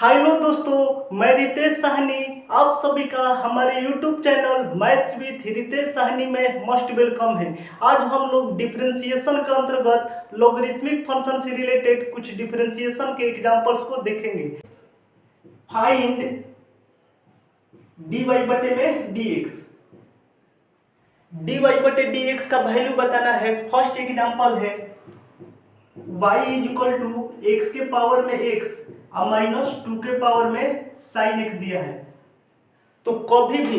Hello दोस्तों, मैं रितेश साहनी आप सभी का हमारे YouTube channel maths with Ritesh Sahni में मस्ट वेलकम है। आज हम लोग डिफरेंशिएशन के अंतर्गत लॉगरिथमिक फंक्शन से रिलेटेड कुछ डिफरेंशिएशन के एग्जांपल्स को देखेंगे। फाइंड dy बटे में dx। dy बटे dx का वैल्यू बताना है। फर्स्ट एग्जांपल है y is equal to x के पावर में x और -2 के पावर में sin x दिया है। तो कभी भी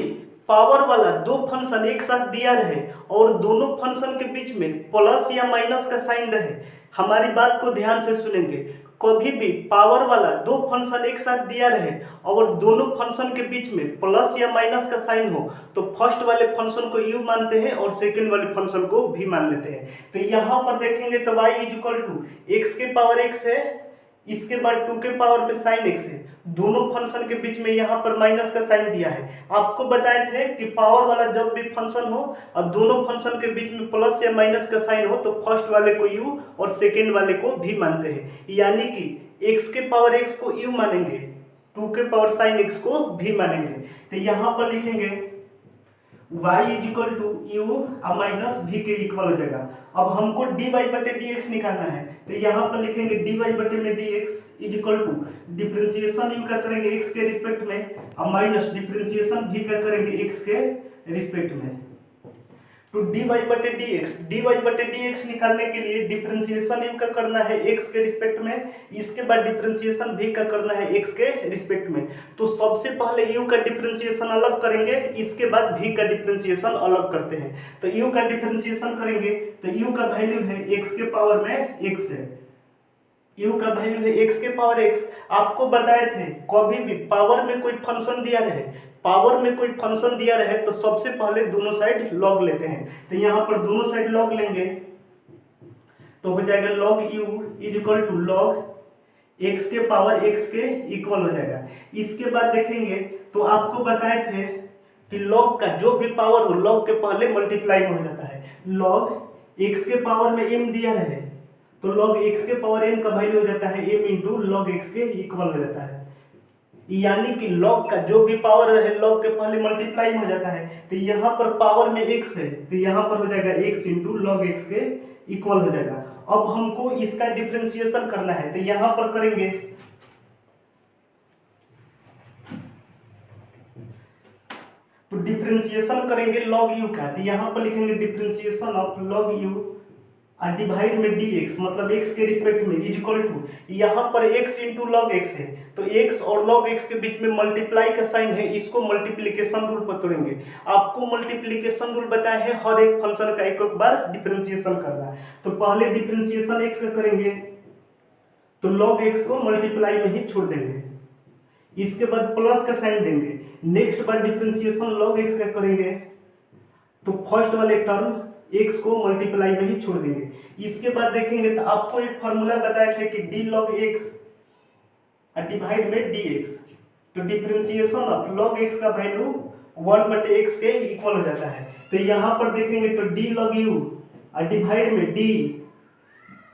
पावर वाला दो फंक्शन एक साथ दिया रहे और दोनों फंक्शन के बीच में प्लस या माइनस का साइन रहे, हमारी बात को ध्यान से सुनेंगे। कभी भी पावर वाला दो फंक्शन एक साथ दिया रहे और दोनों फंक्शन के बीच में प्लस या माइनस का साइन हो तो फर्स्ट वाले फंक्शन को u मानते हैं और सेकंड वाले फंक्शन को भी मान लेते हैं। तो यहाँ पर देखेंगे तो y is equal to x के पावर x है, इसके बाद 2 के पावर में sin x है। दोनों फंक्शन के बीच में यहाँ पर माइनस का साइन दिया है। आपको बताए थे कि पावर वाला जब भी फंक्शन हो और दोनों फंक्शन के बीच में प्लस या माइनस का साइन हो तो फर्स्ट वाले को u और सेकंड वाले को भी मानते हैं। यानी कि x के पावर x को u मानेंगे, 2 के पावर sin x को भी मानेंगे। तो यहाँ पर लिखेंगे y is equal to u minus भी के इक्वल हो जाएगा। अब हमको dy बटे dx निकालना है तो यहाँ पर लिखेंगे dy बटे में dx is equal to differentiation u का करेंगे x के रिस्पेक्ट में और माइनस डिफरेंशिएशन भी का करेंगे x के रिस्पेक्ट में। तो dy बटे dx निकालने के लिए डिफरेंशिएशन यू का करना है x के रिस्पेक्ट में, इसके बाद डिफरेंशिएशन भी का करना है x के रिस्पेक्ट में। तो सबसे पहले u का डिफरेंशिएशन अलग करेंगे, इसके बाद v का डिफरेंशिएशन अलग करते हैं। तो u का डिफरेंशिएशन करेंगे तो u का वैल्यू है x के पावर में x है, u का वैल्यू है x के पावर x। आपको बताए थे कभी भी पावर में कोई फंक्शन दिया रहे तो सबसे पहले दोनों साइड लॉग लेते हैं। तो यहाँ पर दोनों साइड लॉग लेंगे तो हो जाएगा log u is equal to log x के पावर x के इक्वल हो जाएगा। इसके बाद देखेंगे तो आपको बताए थे कि log का जो भी पावर हो log के पहले मल्टीप्लाई हो जाता है। log x के पावर में m दिया रहे तो log x के पावर m का वैल्यू हो जाता है m इंटू log x के इक्वल हो जाता है। यानी कि log का जो भी पावर रहे log के पहले मल्टीप्लाई हो जाता है। तो यहाँ पर पावर में x है तो यहाँ पर हो जाएगा x इंटू log x के इक्वल हो जाएगा। अब हमको इसका डिफरेंशिएशन करना है तो यहाँ पर करेंगे तो डिफरेंशिएशन करेंगे log u का। तो यहाँ पर लिखेंगे डिफरेंशिएशन ऑफ log u और डिवाइड में dx मतलब x के रिस्पेक्ट में इज इक्वल टू यहाँ पर x इंटू लॉग x है तो x और log x के बीच में मल्टीप्लाई का साइन है, इसको मल्टीप्लिकेशन रूल पर तोड़ेंगे। आपको मल्टीप्लिकेशन रूल बताया है हर एक फंक्शन का एक बार डिफरेंशिएशन करना है। तो पहले डिफरेंशिएशन x का करेंगे तो log x को मल्टीप्लाई में ही छोड़ देंगे, इसके बाद प्लस का साइन देंगे। नेक्स्ट बार डिफरेंशिएशन log x का करेंगे तो फर्स्ट वाले टर्म x को मल्टीप्लाई में ही छोड़ देंगे। इसके बाद देखेंगे तो आपको एक फार्मूला बताया था कि d log x डिवाइड में dx। तो डिफरेंशिएशन ऑफ log x का वैल्यू 1 बटे x के इक्वल हो जाता है। तो यहाँ पर देखेंगे तो d log u डिवाइड में d,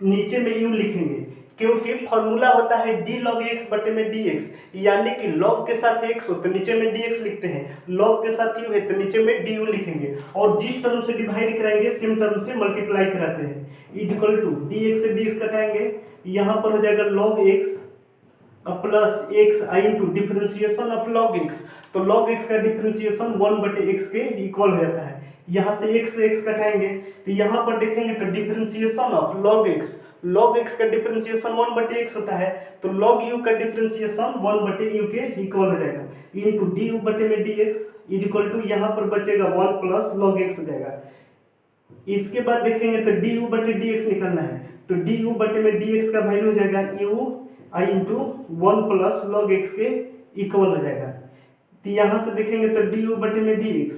नीचे में u लिखेंगे क्योंकि फॉर्मूला होता है d log x बटे में dx। यानी कि log के साथ x हो तो नीचे में dx लिखते हैं, log के साथ u है तो नीचे में du लिखेंगे और जिस टर्म से डिवाइड कराएंगे सेम टर्म से मल्टीप्लाई कराते हैं। इज इक्वल टू dx से dx कटाएंगे, यहाँ पर हो जाएगा log x plus x I into differentiation of log x। तो log x का डिफरेंशिएशन 1 बटे x के इक्वल हो जाता है। यहाँ से x कटाएंगे तो यहाँ पर देखेंगे तो डिफरेंशिएशन ऑफ log x का डिफरेंशिएशन 1 बटे x होता है तो log u का डिफरेंशिएशन 1 बटे u के इक्वल हो जाएगा इंटू du बटे में dx इज इक्वल टू यहाँ पर बचेगा 1 प्लस log x हो जाएगा। इसके बाद देखेंगे तो du बटे dx निकालना है तो du बटे में dx का वैल्यू हो जाएगा u आई इंटू 1 प्लस log x के इक्वल हो जाएगा। तो यहाँ से देखेंगे तो du बटे में dx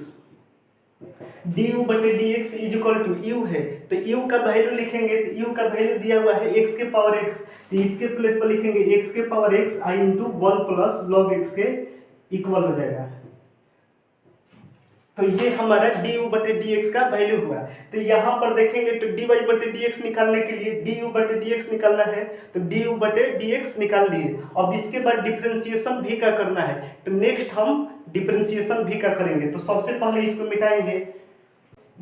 is equal to u है तो u का वैल्यू लिखेंगे तो u का वैल्यू दिया हुआ है x के पावर x, तो इसके प्लेस पर लिखेंगे x के पावर x आई इंटू 1 प्लस log x के इक्वल हो जाएगा। तो ये हमारा डी यू बटे डी एक्स का वैल्यू हुआ। तो यहाँ पर देखेंगे तो डी वाई बटे डी एक्स निकालने के लिए डी यू बटे डी एक्स निकालना है, तो डी यू बटे डी एक्स निकाल दिए। अब इसके बाद डिफ्रेंसिएशन भी का करना है, तो नेक्स्ट हम डिफ्रेंसिएशन भी का करेंगे। तो सबसे पहले इसको मिटाएंगे।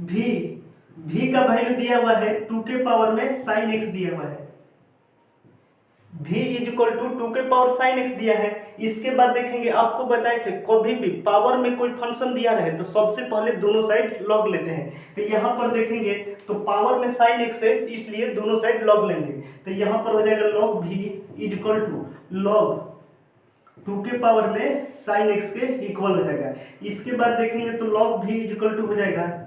भी का वैल्यू दिया हुआ है 2 के पावर में साइन एक्स दिया हुआ है, v इज इक्वल टू 2 के पावर साइन एक्स दिया है। इसके बाद देखेंगे आपको बताए थे कभी भी पावर में कोई फंक्शन दिया रहे तो सबसे पहले दोनों साइड लॉग लेते हैं। तो यहाँ पर देखेंगे तो पावर में साइन एक्स है इसलिए दोनों साइड लॉग लेंगे। तो यहाँ पर हो जाएगा log v is equal to log 2 के पावर में साइन एक्स के इक्वल हो जाएगा। इसके बाद देखेंगे तो log v is equal to हो जाएगा,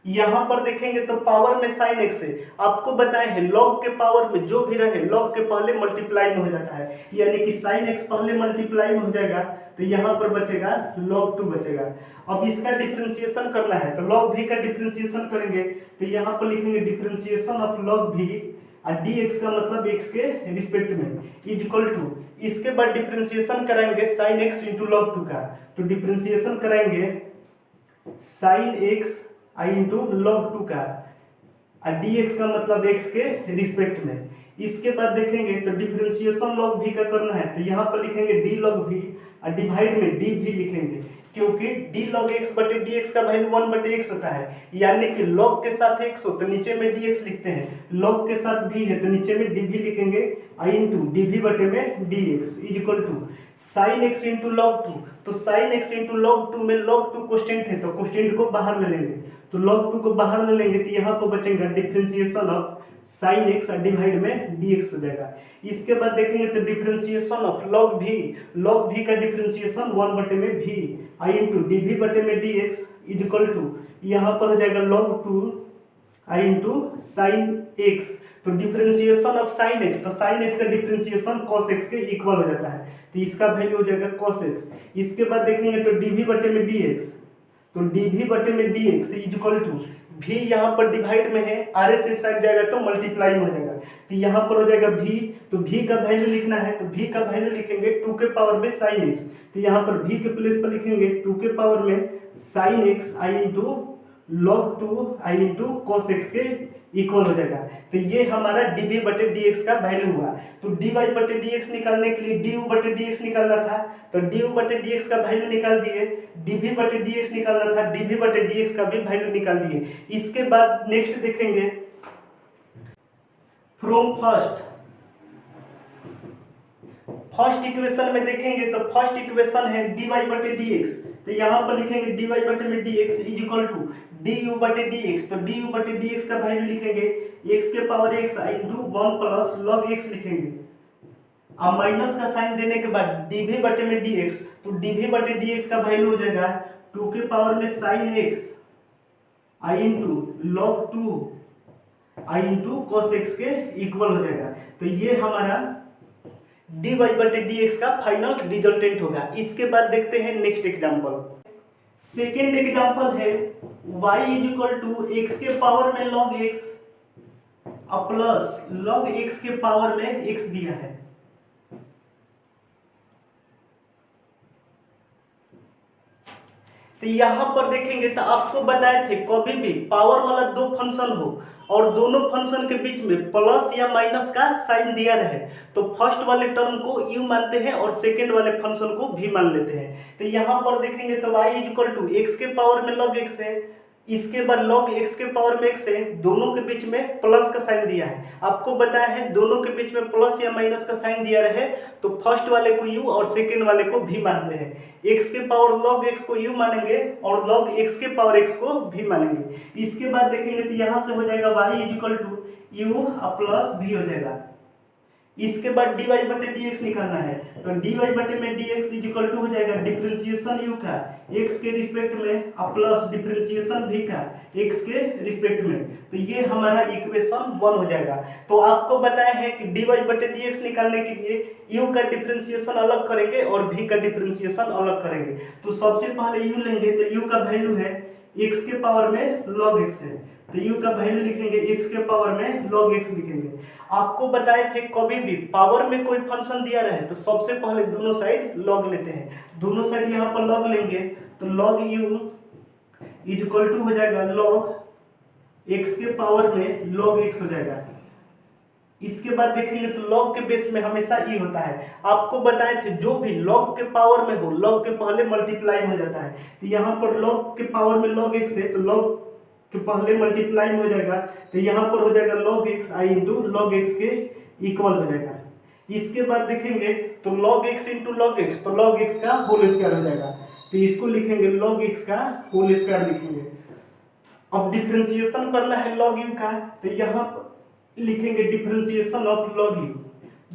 यहाँ पर देखेंगे तो पावर में साइन एक्स है, आपको बताए हैं लॉग के पावर में जो भी रहे लॉग के पहले मल्टीप्लाई में हो जाता है, यानी कि साइन एक्स पहले मल्टीप्लाई में हो जाएगा। तो यहाँ पर बचेगा log 2 बचेगा। अब इसका डिफरेंशिएशन करना है तो log v का डिफरेंशिएशन करेंगे। तो यहाँ पर लिखेंगे डिफरेंशिएशन ऑफ log v और dx का मतलब x के रिस्पेक्ट में इज इक्वल टू, इसके बाद डिफरेंशिएशन कराएंगे साइन एक्स इंटू log 2 का। तो डिफरेंशिएशन कराएंगे साइन एक्स आई इंटू लॉग 2 का और dx का मतलब x के रिस्पेक्ट में। इसके बाद देखेंगे तो डिफरेंशिएशन log v का करना है, तो यहाँ पर लिखेंगे d log v और डिवाइड में dv लिखेंगे, क्योंकि d log x बटे dx का वैल्यू 1 बटे x होता है, यानी कि log के साथ x हो तो नीचे में dx लिखते हैं, log के साथ v है तो नीचे में dv लिखेंगे आई इंटू dv बटे में dx is equal to sine x into log 2। तो साइन एक्स इंटू लॉग 2 में log 2 कोस्टेंट है तो कोस्टेंट को बाहर ले लेंगे, तो log 2 को बाहर ले लेंगे तो यहाँ पर बचेगा डिफरेंशिएशन ऑफ साइन एक्स और डिवाइड में dx हो जाएगा। इसके बाद देखेंगे तो डिफरेंशिएशन ऑफ log v का डिफरेंशिएशन 1 बटे में v आई इंटू dv बटे में dx इज इक्वल टू यहाँ पर हो जाएगा log 2 आई इंटू साइन एक्स। तो डिफरेंशिएशन ऑफ साइन एक्स, तो साइन एक्स का डिफरेंशिएशन कॉस एक्स के इक्वल हो जाता है, तो इसका वैल्यू हो जाएगा कॉस एक्स। इसके बाद देखेंगे तो dv बटे में dx, तो dv बटे में dx is equal to v यहाँ पर डिवाइड में है, RH साइड जाएगा तो मल्टीप्लाई में हो जाएगा, तो यहाँ पर हो जाएगा v। तो v का वैल्यू लिखना है तो v का वैल्यू लिखेंगे 2 के पावर में साइन एक्स, तो यहाँ पर v के प्लेस पर लिखेंगे 2 के पावर में साइन एक्स आई इंटू log 2 आई इंटू कॉस एक्स के इक्वल हो जाएगा। तो ये हमारा dv बटे dx का वैल्यू हुआ। तो dy बटे dx निकालने के लिए du बटे dx निकालना था, तो du बटे dx का वैल्यू निकाल दिए, dv बटे dx निकालना था, dv बटे dx का भी वैल्यू निकाल दिए। इसके बाद नेक्स्ट देखेंगे फ्रॉम फर्स्ट इक्वेशन में देखेंगे तो फर्स्ट इक्वेशन है dy बटे dx, तो यहाँ पर लिखेंगे dy बटे में dx is equal to du बटे dx, तो du बटे dx का वैल्यू लिखेंगे x के power x into 1 plus log x लिखेंगे। अब माइनस का साइन देने के बाद dv बटे में dx, तो dv बटे dx का वैल्यू हो जाएगा 2 के पावर में साइन x आई इंटू log 2 आई इंटू कॉस x के इक्वल हो जाएगा। तो ये हमारा dy बटे dx का फाइनल रिजल्टेंट होगा। इसके बाद देखते हैं नेक्स्ट एग्जांपल। सेकेंड एग्जांपल है y is equal to x के पावर में log x plus log x के पावर में x दिया है। तो यहाँ पर देखेंगे तो आपको बताए थे कभी भी पावर वाला दो फंक्शन हो और दोनों फंक्शन के बीच में प्लस या माइनस का साइन दिया रहे तो फर्स्ट वाले टर्म को u मानते हैं और सेकंड वाले फंक्शन को v मान लेते हैं। तो यहाँ पर देखेंगे तो y is equal to x के पावर में log x है, इसके बाद log x के पावर में x है, दोनों के बीच में प्लस का साइन दिया है। आपको बताया है दोनों के बीच में प्लस या माइनस का साइन दिया रहे तो फर्स्ट वाले को u और सेकंड वाले को v मानते हैं। x के पावर log x को u मानेंगे और log x के पावर x को v मानेंगे। इसके बाद देखेंगे तो यहाँ से हो जाएगा y is equal to u plus v हो जाएगा। इसके बाद dy बटे dx निकालना है, तो dy बटे में dx इज इक्वल टू हो जाएगा डिफरेंशिएशन u का x के रिस्पेक्ट में प्लस डिफरेंशिएशन v का x के रिस्पेक्ट में। तो ये हमारा इक्वेशन 1 हो जाएगा। तो आपको बताया है कि dy बटे dx निकालने के लिए u का डिफरेंशिएशन अलग करेंगे और v का डिफरेंशिएशन अलग करेंगे। तो सबसे पहले u लेंगे, तो u का वैल्यू है x के पावर में log x है, तो u का वैल्यू लिखेंगे x के पावर में log x लिखेंगे। आपको बताए थे कभी भी पावर में कोई फंक्शन दिया रहे तो सबसे पहले दोनों साइड log लेते हैं, दोनों साइड यहाँ पर log लेंगे तो log u is equal to हो जाएगा log x के पावर में log x हो जाएगा। इसके बाद देखेंगे तो log के बेस में हमेशा e होता है। आपको बताए थे जो भी log के पावर में हो log के पहले मल्टीप्लाई हो जाता है। तो यहाँ पर log के पावर में log x है तो log के पहले मल्टीप्लाई हो जाएगा, तो यहाँ पर हो जाएगा log x i into log x के इक्वल हो जाएगा। इसके बाद देखेंगे तो log x into log x, तो log x का होल स्क्वायर हो जाएगा, तो इसको लिखेंगे log x का होल स्क्वायर लिखेंगे। अब डिफरेंशिएशन करना है log u का, तो यहाँ लिखेंगे differentiation of log u।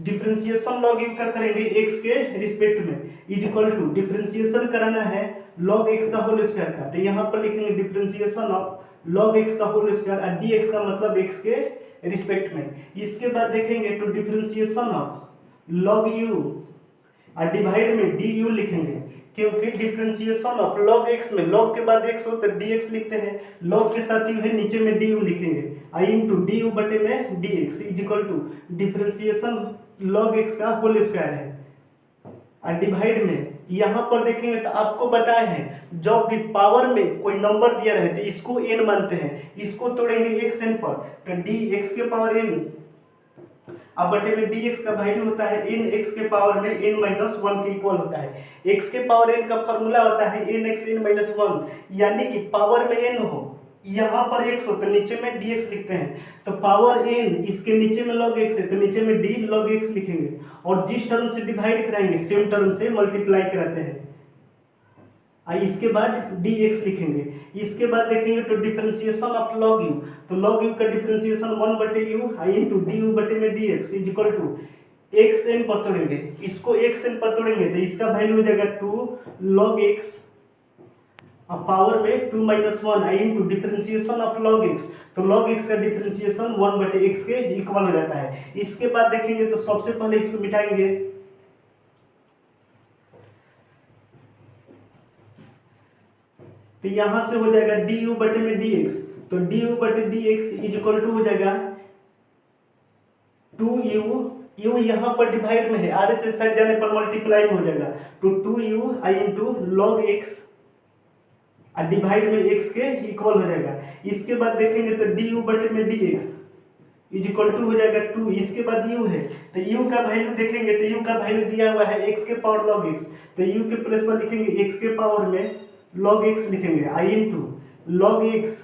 Differentiation log u का करेंगे x के रिस्पेक्ट में, इज इक्वल टू डिफरेंशिएशन कराना है log x का होल स्क्वायर का, तो यहाँ पर लिखेंगे डिफरेंशिएशन ऑफ log x का होल स्क्वायर और dx का मतलब x के रिस्पेक्ट में। इसके बाद देखेंगे तो डिफरेंशिएशन ऑफ log u और डिवाइड में du लिखेंगे, क्योंकि डिफरेंशिएशन ऑफ log x में log के बाद x हो तो dx लिखते हैं, log के साथ u है नीचे में du लिखेंगे, i इंटू du बटे में dx is equal to differentiation log x का होल स्क्वायर है और डिवाइड में यहाँ पर देखेंगे तो आपको बताए हैं जब भी पावर में कोई नंबर दिया रहे तो इसको n मानते हैं, इसको तोड़ेंगे x n पर तो dx के पावर n अब बटे में dx का वैल्यू होता है n x के पावर में n माइनस वन के इक्वल होता है। x के पावर n का फॉर्मूला होता है n x n minus one, यानी कि पावर में n हो यहाँ पर x हो तो नीचे में dx लिखते हैं, तो पावर n इसके नीचे में log x है तो नीचे में d log x लिखेंगे और जिस टर्म से डिवाइड कराएंगे सेम टर्म से मल्टीप्लाई कराते हैं, इसके बाद dx लिखेंगे। इसके बाद देखेंगे तो डिफरेंशिएशन ऑफ log u, तो log u का डिफरेंशिएशन 1 बटे u इंटू du बटे में dx is equal to xn पर तोड़ेंगे, इसको xn पर तोड़ेंगे तो इसका वैल्यू हो जाएगा 2 log x अब पावर में 2 minus one I into differentiation of log x, तो log x का डिफरेंशिएशन 1 बटे x के इक्वल हो जाता है। इसके बाद देखेंगे तो सबसे पहले इसको मिटाएंगे, तो यहां से हो जाएगा du बटे में dx, तो du बटे dx इज इक्वल टू हो जाएगा 2u, u यहाँ पर डिवाइड में है आधे साइड जाने पर मल्टीप्लाई में हो जाएगा, तो 2u आई इंटू log x और डिवाइड में x के इक्वल हो जाएगा। इसके बाद देखेंगे तो du बटे में dx इज इक्वल टू हो जाएगा 2, इसके बाद u है तो u का वैल्यू देखेंगे तो u का वैल्यू दिया हुआ है x के पावर log x, तो u के प्लेस पर लिखेंगे x के पावर में log x लिखेंगे i इंटू log x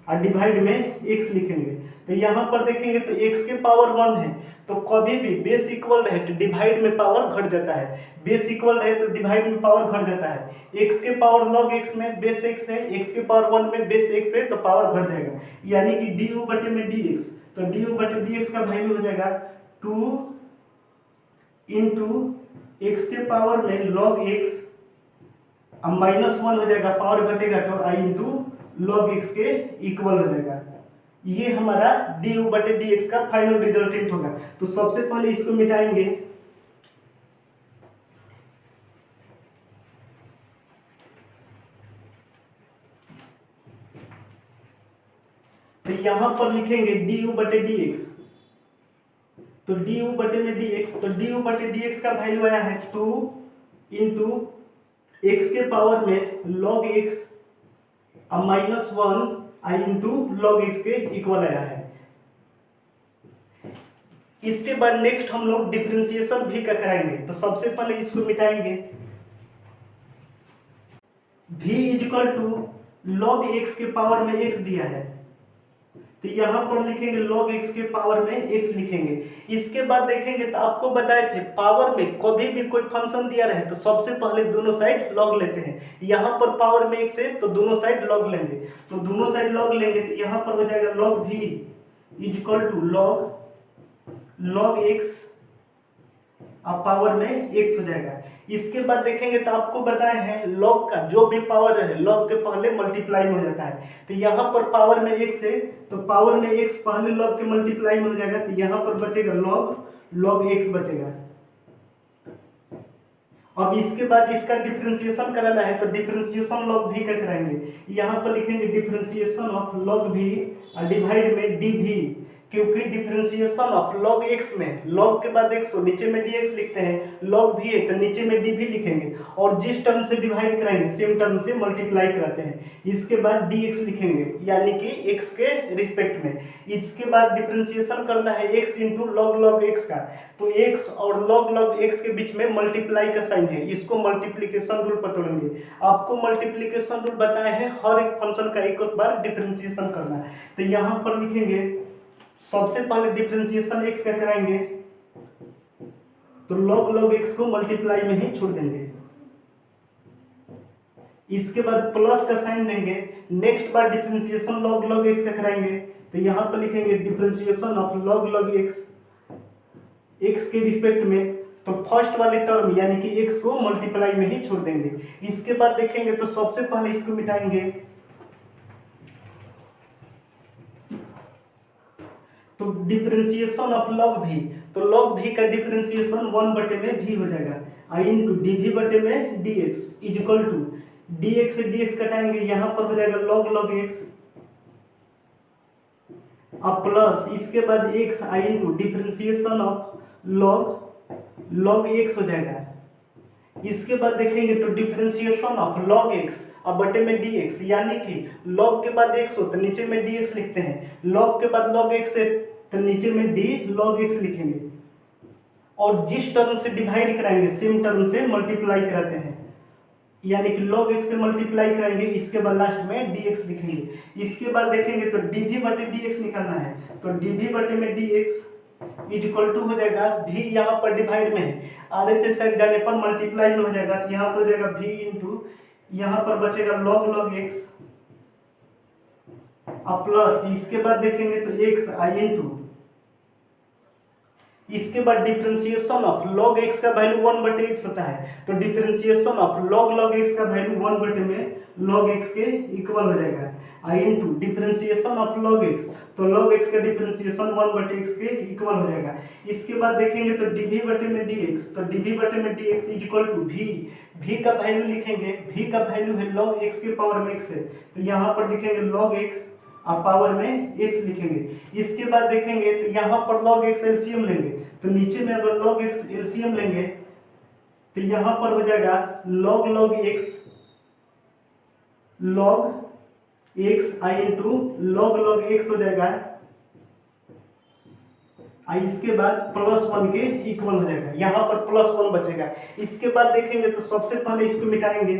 और डिवाइड में x लिखेंगे, तो यहाँ पर देखेंगे तो x के पावर 1 है तो कभी भी बेस इक्वल रहे तो डिवाइड में पावर घट जाता है, बेस इक्वल रहे तो डिवाइड में पावर घट जाता है। x के पावर log x में बेस x है, x के पावर 1 में बेस x है तो पावर घट जाएगा, यानी कि du बटे में dx, तो du बटे dx का वैल्यू हो जाएगा 2 इंटू x के पावर में log x अब माइनस 1 हो जाएगा, पावर घटेगा तो i इंटू log x के इक्वल हो जाएगा। ये हमारा du बटे dx का फाइनल रिजल्टेंट होगा। तो सबसे पहले इसको मिटाएंगे, तो यहां पर लिखेंगे du बटे dx, तो du बटे में dx, तो du बटे dx का वैल्यू आया है 2 इंटू x के पावर में log x अब माइनस 1 आई इंटू log x के इक्वल आया है। इसके बाद नेक्स्ट हम लोग डिफरेंशिएशन भी का कराएंगे, तो सबसे पहले इसको मिटाएंगे, v is equal to log x के पावर में x दिया है तो यहाँ पर लिखेंगे log x के पावर में x लिखेंगे। इसके बाद देखेंगे तो आपको बताए थे पावर में कभी भी कोई फंक्शन दिया रहे तो सबसे पहले दोनों साइड log लेते हैं। यहाँ पर पावर में x है तो दोनों साइड log लेंगे, तो दोनों साइड log लेंगे तो यहाँ पर हो जाएगा log v is equal to log x अब पावर में x हो जाएगा। इसके बाद देखेंगे तो आपको बताए हैं log का जो भी पावर है log के पहले मल्टीप्लाई में हो जाता है, तो यहाँ पर पावर में x है तो पावर में x पहले log के मल्टीप्लाई में हो जाएगा, तो यहाँ पर बचेगा log x बचेगा। अब इसके बाद इसका डिफरेंशिएशन कराना है तो डिफरेंशिएशन log v का कराएंगे। यहाँ पर लिखेंगे डिफरेंशिएशन ऑफ log v और डिवाइड में dv क्योंकि डिफरेंशिएशन ऑफ log x में log के बाद x को नीचे में dx लिखते हैं, log भी है तो नीचे में d भी लिखेंगे और जिस टर्म से डिवाइड कराएंगे सेम टर्म से मल्टीप्लाई कराते हैं। इसके बाद dx लिखेंगे यानी कि x के रिस्पेक्ट में। इसके बाद डिफरेंशिएशन करना है x इंटू log x का, तो x और log x के बीच में मल्टीप्लाई का साइन है, इसको मल्टीप्लिकेशन रूल पर तोड़ेंगे। आपको मल्टीप्लिकेशन रूल बताए हैं हर एक फंक्शन का एक बार डिफरेंशिएशन करना है। तो यहाँ पर लिखेंगे सबसे पहले डिफरेंशिएशन x का कराएंगे तो log x को मल्टीप्लाई में ही छोड़ देंगे। इसके बाद प्लस का साइन देंगे। नेक्स्ट बार डिफरेंशिएशन log x का कराएंगे तो यहाँ पर लिखेंगे डिफरेंशिएशन ऑफ log x के रिस्पेक्ट में, तो फर्स्ट वाले टर्म यानी कि x को मल्टीप्लाई में ही छोड़ देंगे। इसके बाद देखेंगे तो सबसे पहले इसको मिटाएंगे तो डिफरेंशिएशन ऑफ log v, तो log v का डिफरेंशिएशन 1 में v हो जाएगा i इंटू dv बटे में dx is equal to dx से dx कटाएंगे, यहाँ पर हो जाएगा log x अब प्लस इसके बाद x i into differentiation of log x हो जाएगा। इसके बाद देखेंगे तो डिफरेंशिएशन ऑफ log x अब बटे में dx यानी कि log के बाद x हो तो नीचे में dx लिखते हैं, log के बाद log x है तो नीचे में d log x लिखेंगे और जिस टर्म से डिवाइड कराएंगे सेम टर्म से मल्टीप्लाई कराते हैं, यानी कि log x से मल्टीप्लाई कराएंगे। इसके बाद लास्ट में dx लिखेंगे। इसके बाद देखेंगे तो dv बटे dx निकालना है, तो dv बटे में dx इज इक्वल टू हो जाएगा v, यहाँ पर डिवाइड में है RHS साइड जाने पर मल्टीप्लाई में हो जाएगा, तो यहाँ पर हो जाएगा v इंटू यहाँ पर बचेगा log x अब प्लस इसके बाद देखेंगे तो x i इंटू इसके बाद डिफरेंशिएशन ऑफ log x का वैल्यू 1/x होता है, तो डिफरेंशिएशन ऑफ log x का वैल्यू 1 में log x के इक्वल हो जाएगा i into differentiation of log x, तो log x का डिफरेंशिएशन 1/x के इक्वल हो जाएगा। इसके बाद देखेंगे तो dv बटे में dx, तो dv बटे में dx is equal to v का वैल्यू लिखेंगे, v का वैल्यू है log x के पावर में x है, तो यहाँ पर लिखेंगे log x आप पावर में x लिखेंगे। इसके बाद देखेंगे तो यहाँ पर log x एलसीएम लेंगे, तो नीचे में अगर log x एलसीएम लेंगे तो यहाँ पर हो जाएगा log x i into log x हो जाएगा आई, इसके बाद +1 के इक्वल हो जाएगा, यहाँ पर +1 बचेगा। इसके बाद देखेंगे तो सबसे पहले इसको मिटाएंगे।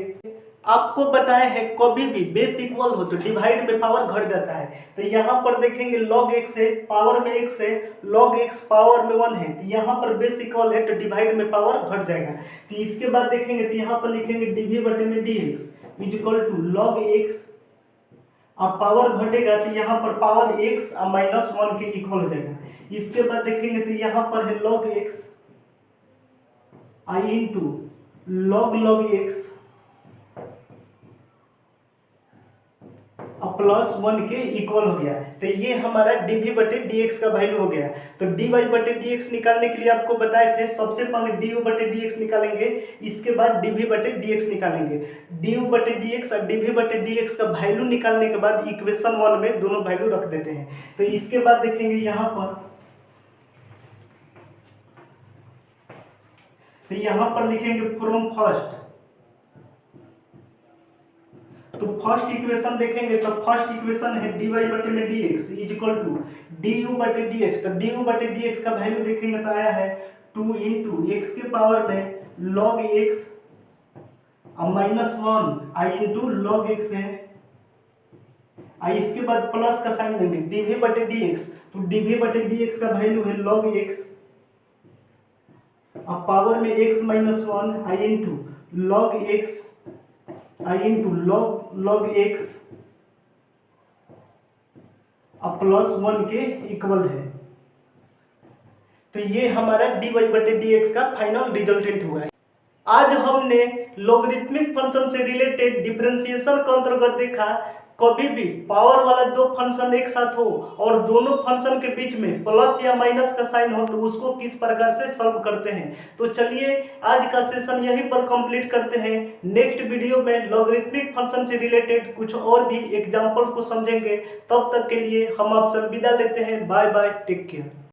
आपको बताया है कभी भी बेस इक्वल हो तो डिवाइड में पावर घट जाता है, तो यहाँ पर देखेंगे log x है पावर में x है, log x पावर में 1 है, तो यहाँ पर बेस इक्वल है तो डिवाइड में पावर घट जाएगा। तो इसके बाद देखेंगे तो यहाँ पर लिखेंगे dv बटे में dx is equal to log x, अब पावर घटेगा तो यहाँ पर पावर x -1 के इक्वल हो जाएगा। इसके बाद देखेंगे तो यहाँ पर है log x i into log x +1 के इक्वल हो गया, तो ये हमारा dv बटे dx का वैल्यू हो गया। तो dy बटे dx निकालने के लिए आपको बताए थे सबसे पहले du बटे dx निकालेंगे, इसके बाद dv बटे dx निकालेंगे। du बटे dx और dv बटे dx का वैल्यू निकालने के बाद इक्वेशन 1 में दोनों वैल्यू रख देते हैं। तो इसके बाद देखेंगे यहाँ पर लिखेंगे फ्रॉम फर्स्ट, तो फर्स्ट इक्वेशन देखेंगे तो फर्स्ट इक्वेशन है dy बटे में dx is equal to du बटे dx, तो du बटे dx का वैल्यू देखेंगे तो आया है 2 इंटू x के पावर में log x अब -1 i इंटू log x है आई, इसके बाद प्लस का साइन देंगे dv बटे dx, तो dv बटे dx का वैल्यू है log x अब पावर में x -1 i into log x i into log x अब +1 के इक्वल है। तो ये हमारा dy बटे dx का फाइनल रिजल्टेंट हुआ है। आज हमने लोगरिथमिक फंक्शन से रिलेटेड डिफरेंशिएशन के अंतर्गत देखा कभी भी पावर वाला दो फंक्शन एक साथ हो और दोनों फंक्शन के बीच में प्लस या माइनस का साइन हो तो उसको किस प्रकार से सॉल्व करते हैं। तो चलिए आज का सेशन यहीं पर कंप्लीट करते हैं। नेक्स्ट वीडियो में लॉगरिथमिक फंक्शन से रिलेटेड कुछ और भी एग्जाम्पल को समझेंगे। तब तक के लिए हम आपसे विदा लेते हैं। Bye bye, take care.